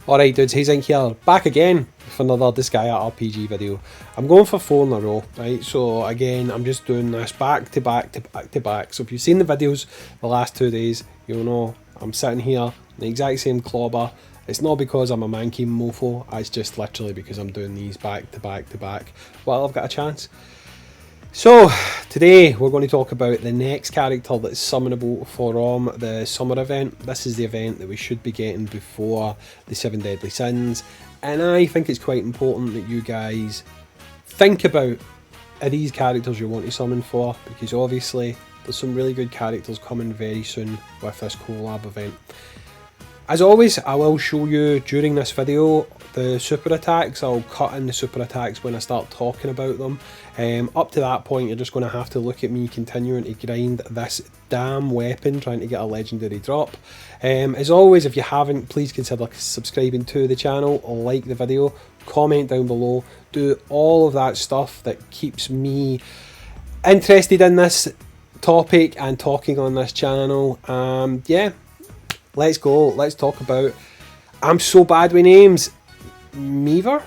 Alright dudes, Hayzink here, back again for another Disgaea RPG video. I'm going for 4 in a row, right? So again, I'm just doing this back to back to back to back. So if you've seen the videos the last 2 days, you'll know I'm sitting here in the exact same clobber. It's not because I'm a manky mofo, it's just literally because I'm doing these back to back to back while I've got a chance. So today we're going to talk about the next character that's summonable from the summer event. This is the event that we should be getting before the 7 Deadly Sins, and I think it's quite important that you guys think about are these characters you want to summon for, because obviously there's some really good characters coming very soon with this collab event. As always, I will show you during this video the super attacks. I'll cut in the super attacks when I start talking about them. Up to that point, you're just going to have to look at me continuing to grind this damn weapon, trying to get a legendary drop. As always, if you haven't, please consider subscribing to the channel, like the video, comment down below, do all of that stuff that keeps me interested in this topic and talking on this channel. Yeah. Let's go, let's talk about, I'm so bad with names, Meaver?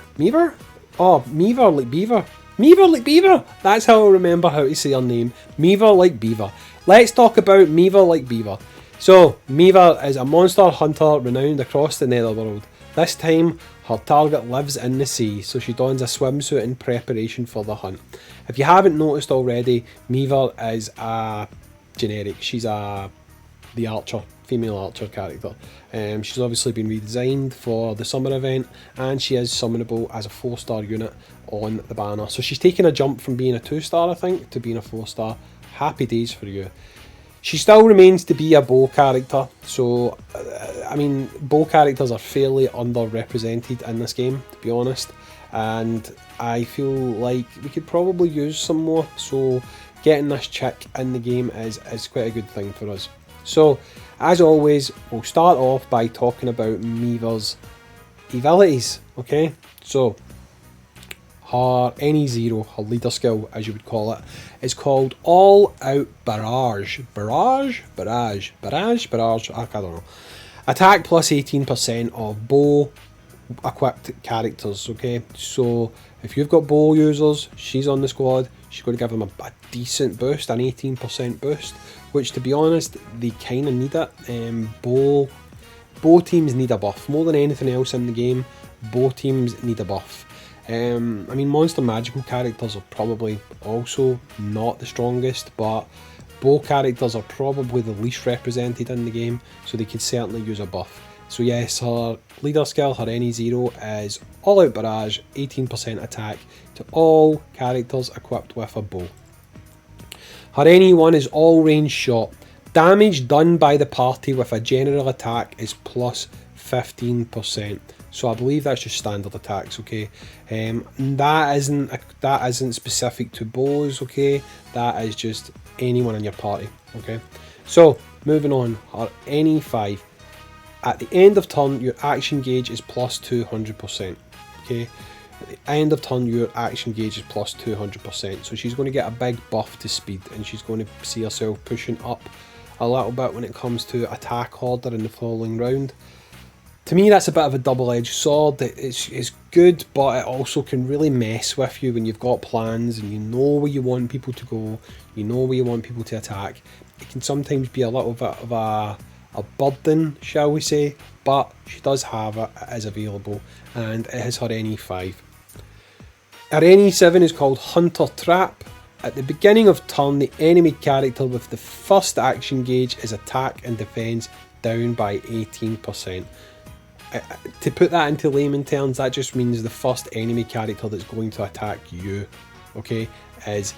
Oh, Meaver like Beaver. Meaver like Beaver, that's how I remember how to say her name, Meaver like Beaver. Let's talk about Meaver like Beaver. So, Meaver is a monster hunter renowned across the netherworld. This time, her target lives in the sea, so she dons a swimsuit in preparation for the hunt. If you haven't noticed already, Meaver is a generic, she's the archer, female archer character. She's obviously been redesigned for the summer event, and she is summonable as a 4-star unit on the banner. So she's taken a jump from being a 2-star, I think, to being a 4-star. Happy days for you. She still remains to be a bow character, so I mean, bow characters are fairly underrepresented in this game, to be honest, and I feel like we could probably use some more, so getting this chick in the game is quite a good thing for us. So, as always, we'll start off by talking about Meaver's abilities, okay? So, her NE0, her leader skill, as you would call it, is called All Out Barrage. Barrage? Barrage. Barrage? Barrage? I don't know. Attack plus 18% of bow equipped characters, okay? So, if you've got bow users, she's on the squad, she's going to give them a decent boost, an 18% boost, which, to be honest, they kind of need it. Bow teams need a buff. More than anything else in the game, bow teams need a buff. I mean, monster magical characters are probably also not the strongest, but bow characters are probably the least represented in the game, so they could certainly use a buff. So yes, her leader skill, her NE0, is All Out Barrage, 18% attack to all characters equipped with a bow. Her NE1 is All Range Shot. Damage done by the party with a general attack is plus 15%. So I believe that's just standard attacks, okay? That isn't specific to bows, okay? That is just anyone in your party, okay? So, moving on, her NE5. At the end of turn, your action gauge is plus 200%, okay? At the end of turn, your action gauge is plus 200%, so she's going to get a big buff to speed, and she's going to see herself pushing up a little bit when it comes to attack order in the following round. To me, that's a bit of a double-edged sword. It's good, but it also can really mess with you when you've got plans and you know where you want people to go, you know where you want people to attack. It can sometimes be a little bit of a burden, shall we say, but she does have it, it is available, and it is her NE5. Her NE7 is called Hunter Trap. At the beginning of turn, the enemy character with the first action gauge is attack and defense down by 18%. To put that into layman terms, that just means the first enemy character that's going to attack you, okay, is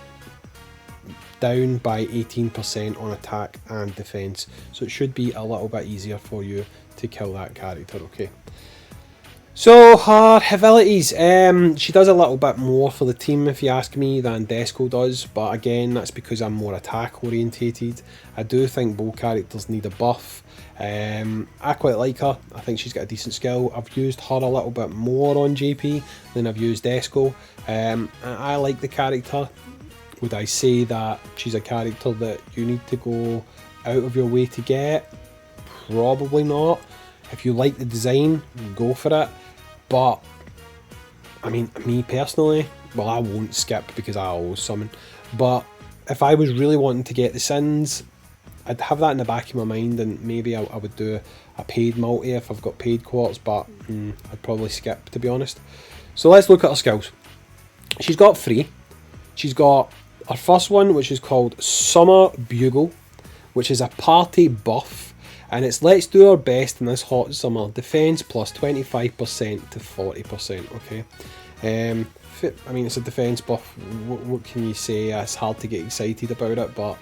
down by 18% on attack and defense. So it should be a little bit easier for you to kill that character, okay. So her abilities, she does a little bit more for the team, if you ask me, than Desco does, but again, that's because I'm more attack orientated. I do think both characters need a buff. I quite like her. I think she's got a decent skill. I've used her a little bit more on JP than I've used Desco. I like the character. Would I say that she's a character that you need to go out of your way to get? Probably not. If you like the design, go for it. But I mean, me personally, well, I won't skip because I always summon. But if I was really wanting to get the sins, I'd have that in the back of my mind, and maybe I would do a paid multi if I've got paid quartz, but I'd probably skip, to be honest. So let's look at her skills. She's got 3. She's got her first one, which is called Summer Bugle, which is a party buff, and it's let's do our best in this hot summer. Defense plus 25% to 40%, okay? I mean, it's a defense buff. What can you say? It's hard to get excited about it, but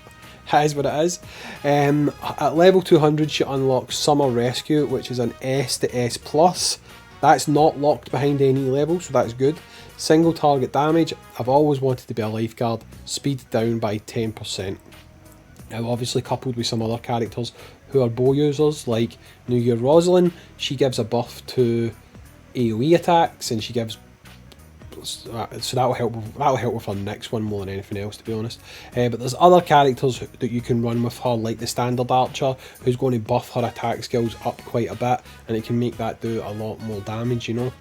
it is what it is. At level 200, she unlocks Summer Rescue, which is an S to S+. That's not locked behind any level, so that's good. Single target damage. I've always wanted to be a lifeguard. Speed down by 10%. Now, obviously coupled with some other characters who are bow users, like New Year Rosalind. She gives a buff to AoE attacks, and she gives... so that'll help with her next one more than anything else, to be honest. But there's other characters that you can run with her, like the standard archer, who's going to buff her attack skills up quite a bit, and it can make that do a lot more damage, you know.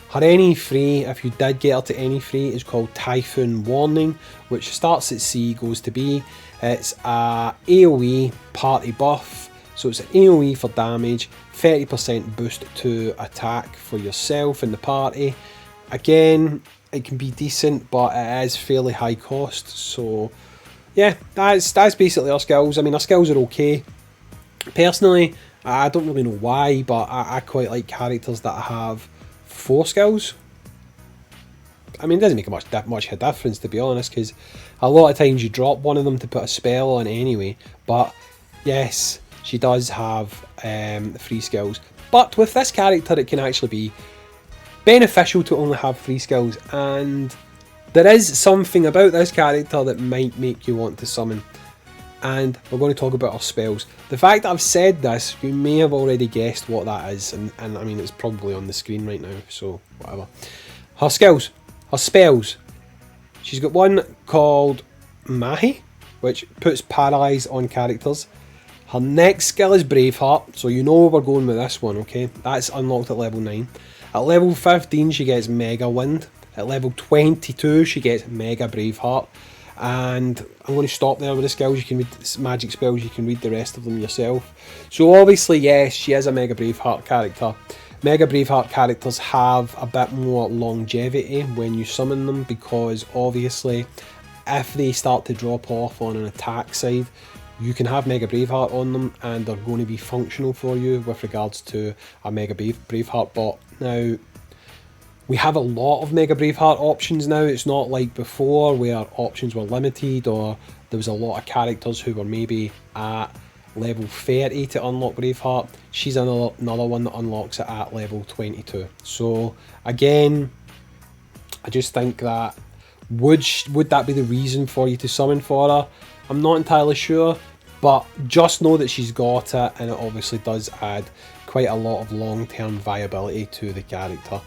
Her any free, if you did get her to any free, is called Typhoon Warning, which starts at C, goes to B. It's a AoE party buff, so it's an AoE for damage, 30% boost to attack for yourself and the party. Again, it can be decent, but it is fairly high cost. So yeah, that's basically our skills. I mean, our skills are okay. Personally, I don't really know why, but I quite like characters that have 4 skills. I mean, it doesn't make much of a difference, to be honest, because a lot of times you drop one of them to put a spell on anyway. But yes, she does have 3 skills. But with this character, it can actually be beneficial to only have 3 skills, and there is something about this character that might make you want to summon, and we're going to talk about her spells. The fact that I've said this, you may have already guessed what that is, and I mean, it's probably on the screen right now, so whatever. Her skills, her spells. She's got one called Mahi, which puts paralyze on characters. Her next skill is Braveheart, so you know we're going with this one, okay? That's unlocked at level 9. At level 15 she gets Mega Wind. At level 22 she gets Mega Braveheart. And I'm going to stop there with the skills. You can read magic spells, you can read the rest of them yourself. So obviously, yes, she is a Mega Braveheart character. Mega Braveheart characters have a bit more longevity when you summon them, because obviously if they start to drop off on an attack side, you can have Mega Braveheart on them and they're going to be functional for you with regards to a Mega Braveheart bot. Now, we have a lot of Mega Braveheart options now. It's not like before where options were limited, or there was a lot of characters who were maybe at level 30 to unlock Braveheart. She's another one that unlocks it at level 22. So again, I just think that would that be the reason for you to summon for her? I'm not entirely sure, but just know that she's got it, and it obviously does add quite a lot of long-term viability to the character.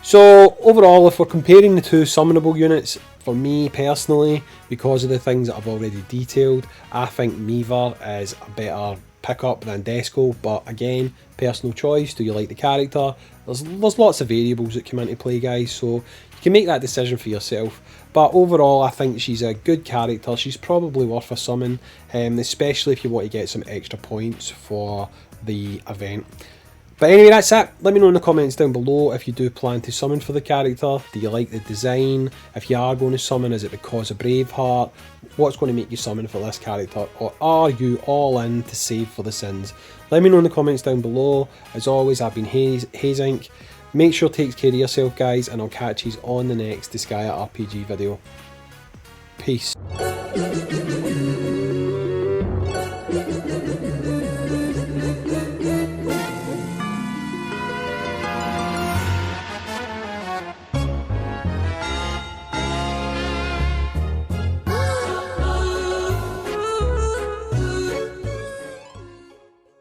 So overall, if we're comparing the 2 summonable units, for me personally, because of the things that I've already detailed, I think Meaver is a better pickup than Desco, but again, personal choice. Do you like the character? There's lots of variables that come into play, guys, so you can make that decision for yourself. But overall, I think she's a good character. She's probably worth a summon, especially if you want to get some extra points for the event. But anyway, that's it. Let me know in the comments down below if you do plan to summon for the character. Do you like the design? If you are going to summon, is it because of Braveheart? What's going to make you summon for this character? Or are you all in to save for the sins? Let me know in the comments down below. As always, I've been Hayzink. Make sure to take care of yourself, guys, and I'll catch you on the next Disgaea RPG video. Peace.